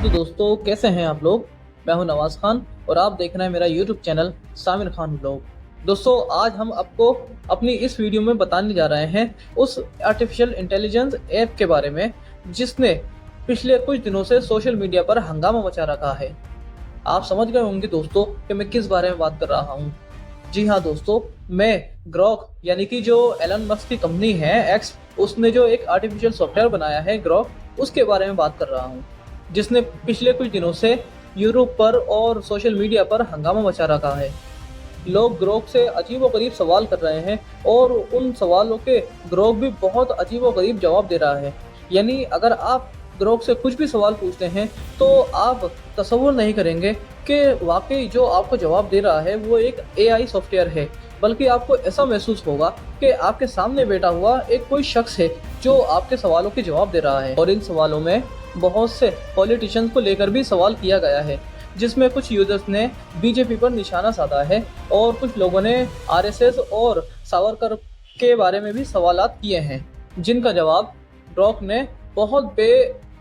तो दोस्तों कैसे हैं आप लोग। मैं हूं नवाज खान और आप देख रहे हैं मेरा यूट्यूब चैनल सामिर खान व्लॉग। दोस्तों आज हम आपको अपनी इस वीडियो में बताने जा रहे हैं उस आर्टिफिशियल इंटेलिजेंस ऐप के बारे में जिसने पिछले कुछ दिनों से सोशल मीडिया पर हंगामा मचा रखा है। आप समझ गए होंगे दोस्तों कि मैं किस बारे में बात कर रहा हूँ। जी हाँ दोस्तों, मैं ग्रॉक यानी कि जो एलन मस्क की कंपनी है एक्स, उसने जो एक आर्टिफिशियल सॉफ्टवेयर बनाया है ग्रॉक, उसके बारे में बात कर रहा हूँ, जिसने पिछले कुछ दिनों से यूट्यूब पर और सोशल मीडिया पर हंगामा मचा रखा है। लोग ग्रोक से अजीबोगरीब सवाल कर रहे हैं और उन सवालों के ग्रोक भी बहुत अजीबोगरीब जवाब दे रहा है। यानी अगर आप ग्रोक से कुछ भी सवाल पूछते हैं तो आप तसव्वुर नहीं करेंगे कि वाकई जो आपको जवाब दे रहा है वो एक एआई सॉफ्टवेयर है, बल्कि आपको ऐसा महसूस होगा कि आपके सामने बैठा हुआ एक कोई शख्स है जो आपके सवालों के जवाब दे रहा है। और इन सवालों में बहुत से पॉलिटिशियंस को लेकर भी सवाल किया गया है, जिसमें कुछ यूजर्स ने बीजेपी पर निशाना साधा है और कुछ लोगों ने आरएसएस और सावरकर के बारे में भी सवालात किए हैं, जिनका जवाब ग्रॉक ने बहुत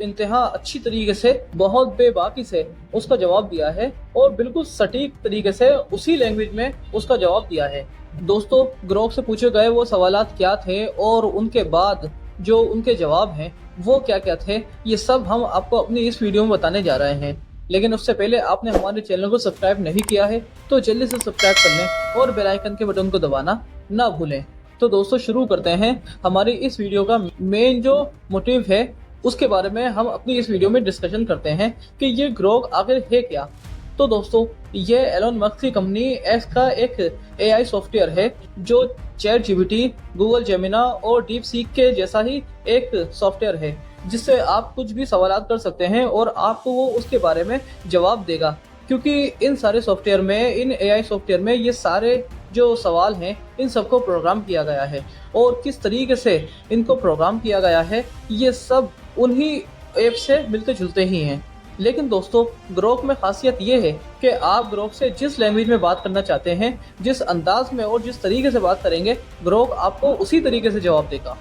इंतहा अच्छी तरीके से, बहुत बेबाकी से उसका जवाब दिया है और बिल्कुल सटीक तरीके से उसी लैंग्वेज में उसका जवाब दिया है। दोस्तों ग्रॉक से पूछे गए वो सवालात क्या थे और उनके बाद जो उनके जवाब हैं वो क्या क्या थे, ये सब हम आपको अपनी इस वीडियो में बताने जा रहे हैं। लेकिन उससे पहले आपने हमारे चैनल को सब्सक्राइब नहीं किया है तो जल्दी से सब्सक्राइब कर लें और बेल आइकन के बटन को दबाना ना भूलें। तो दोस्तों शुरू करते हैं। हमारी इस वीडियो का मेन जो मोटिव है उसके बारे में हम अपनी इस वीडियो में डिस्कशन करते हैं कि ये ग्रॉक आखिर है क्या। तो दोस्तों ये एलन मस्क की कंपनी एक्स का एक एआई सॉफ्टवेयर है जो चैट जीपीटी, गूगल जेमिना और डीप सीक के जैसा ही एक सॉफ्टवेयर है, जिससे आप कुछ भी सवालात कर सकते हैं और आपको वो उसके बारे में जवाब देगा। क्योंकि इन सारे सॉफ्टवेयर में, इन एआई सॉफ्टवेयर में ये सारे जो सवाल हैं इन सबको प्रोग्राम किया गया है और किस तरीके से इनको प्रोग्राम किया गया है ये सब उन्हीं ऐप से मिलते जुलते ही हैं। लेकिन दोस्तों ग्रॉक में खासियत ये है कि आप ग्रॉक से जिस लैंग्वेज में बात करना चाहते हैं, जिस अंदाज में और जिस तरीके से बात करेंगे, ग्रॉक आपको उसी तरीके से जवाब देगा।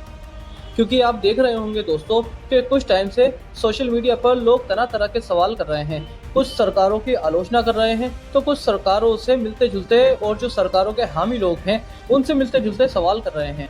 क्योंकि आप देख रहे होंगे दोस्तों कि कुछ टाइम से सोशल मीडिया पर लोग तरह तरह के सवाल कर रहे हैं। कुछ सरकारों की आलोचना कर रहे हैं तो कुछ सरकारों से मिलते जुलते और जो सरकारों के हामी लोग हैं उनसे मिलते जुलते सवाल कर रहे हैं।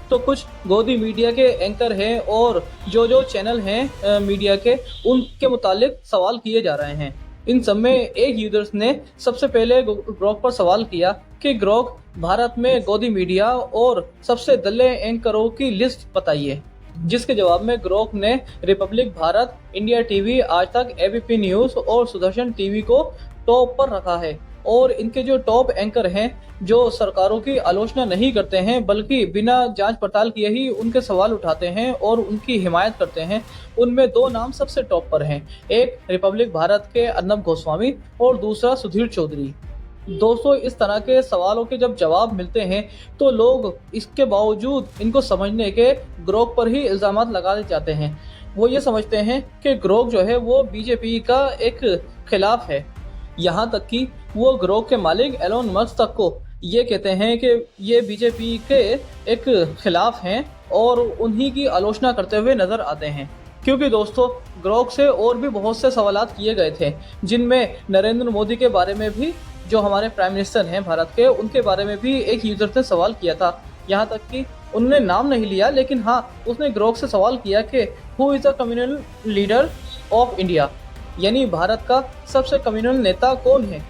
तो कुछ गोदी मीडिया के एंकर हैं और जो चैनल हैं मीडिया के, उनके मुतालिक सवाल किए जा रहे हैं। इन सब में एक यूजर्स ने सबसे पहले ग्रॉक पर सवाल किया कि ग्रॉक भारत में गोदी मीडिया और सबसे दल्ले एंकरों की लिस्ट बताइए, जिसके जवाब में ग्रॉक ने रिपब्लिक भारत, इंडिया टीवी, आज तक, एबीपी न्यूज और सुदर्शन टीवी को टॉप पर रखा है। और इनके जो टॉप एंकर हैं जो सरकारों की आलोचना नहीं करते हैं बल्कि बिना जांच पड़ताल किए ही उनके सवाल उठाते हैं और उनकी हिमायत करते हैं, उनमें दो नाम सबसे टॉप पर हैं। एक रिपब्लिक भारत के अर्नब गोस्वामी और दूसरा सुधीर चौधरी। दोस्तों इस तरह के सवालों के जब जवाब मिलते हैं तो लोग इसके बावजूद इनको समझने के ग्रॉक पर ही इल्जामात लगा जाते हैं। वो ये समझते हैं कि ग्रॉक जो है वो बीजेपी का एक खिलाफ है। यहाँ तक कि वो ग्रॉक के मालिक एलन मस्क तक को ये कहते हैं कि ये बीजेपी के एक खिलाफ हैं और उन्हीं की आलोचना करते हुए नजर आते हैं। क्योंकि दोस्तों ग्रॉक से और भी बहुत से सवालात किए गए थे, जिनमें नरेंद्र मोदी के बारे में भी, जो हमारे प्राइम मिनिस्टर हैं भारत के, उनके बारे में भी एक यूजर ने सवाल किया था। यहाँ तक कि उन्होंने नाम नहीं लिया, लेकिन हाँ उसने ग्रॉक से सवाल किया कि who is the communal leader of India, यानी भारत का सबसे कम्युनल नेता कौन है,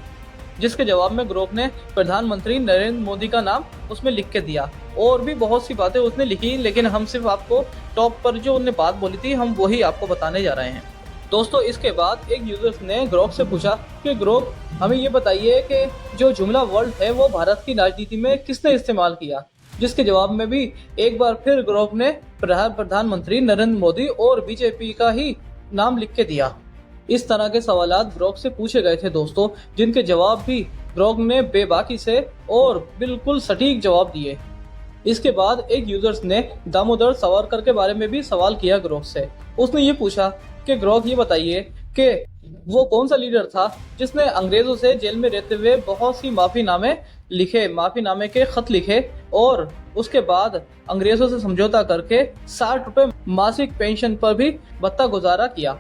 जिसके जवाब में ग्रॉक ने प्रधानमंत्री नरेंद्र मोदी का नाम उसमें लिख के दिया। और भी बहुत सी बातें उसने लिखी, लेकिन हम सिर्फ आपको टॉप पर जो उन्होंने बात बोली थी हम वही आपको बताने जा रहे हैं। दोस्तों इसके बाद एक यूजर्स ने ग्रॉक से पूछा कि ग्रॉक हमें ये बताइए कि जो जुमला वर्ड है वो भारत की राजनीति में किसने इस्तेमाल किया, जिसके जवाब में भी एक बार फिर ग्रॉक ने प्रधानमंत्री नरेंद्र मोदी और बीजेपी का ही नाम लिख के दिया। इस तरह के सवालात ग्रॉक से पूछे गए थे दोस्तों, जिनके जवाब भी ग्रॉक ने बेबाकी से और बिल्कुल सटीक जवाब दिए। इसके बाद एक यूजर्स ने दामोदर सावरकर के बारे में भी सवाल किया ग्रॉक से। उसने ये पूछा कि ग्रॉक ये बताइए कि वो कौन सा लीडर था जिसने अंग्रेजों से जेल में रहते हुए बहुत सी माफीनामे के खत लिखे और उसके बाद अंग्रेजों से समझौता करके 60 रुपए मासिक पेंशन पर भी भत्ता गुजारा किया।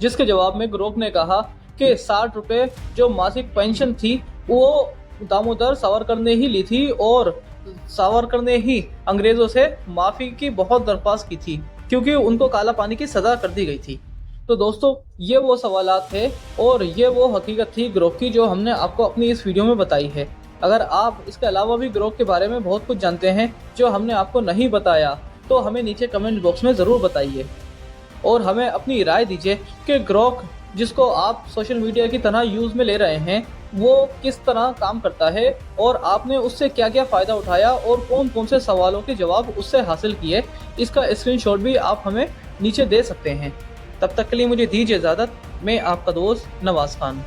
जिसके जवाब में ग्रोक ने कहा कि 60 रुपये जो मासिक पेंशन थी वो दामोदर सावरकर ने ही ली थी और सावरकर ने ही अंग्रेजों से माफी की बहुत दरख्वास्त की थी क्योंकि उनको काला पानी की सजा कर दी गई थी। तो दोस्तों ये वो सवालात थे और ये वो हकीकत थी ग्रोक की जो हमने आपको अपनी इस वीडियो में बताई है। अगर आप इसके अलावा भी ग्रोक के बारे में बहुत कुछ जानते हैं जो हमने आपको नहीं बताया तो हमें नीचे कमेंट बॉक्स में ज़रूर बताइए और हमें अपनी राय दीजिए कि ग्रोक जिसको आप सोशल मीडिया की तरह यूज़ में ले रहे हैं वो किस तरह काम करता है और आपने उससे क्या क्या फ़ायदा उठाया और कौन कौन से सवालों के जवाब उससे हासिल किए। इसका स्क्रीनशॉट भी आप हमें नीचे दे सकते हैं। तब तक के लिए मुझे दीजिए इजाज़त। मैं आपका दोस्त नवाज़ खान।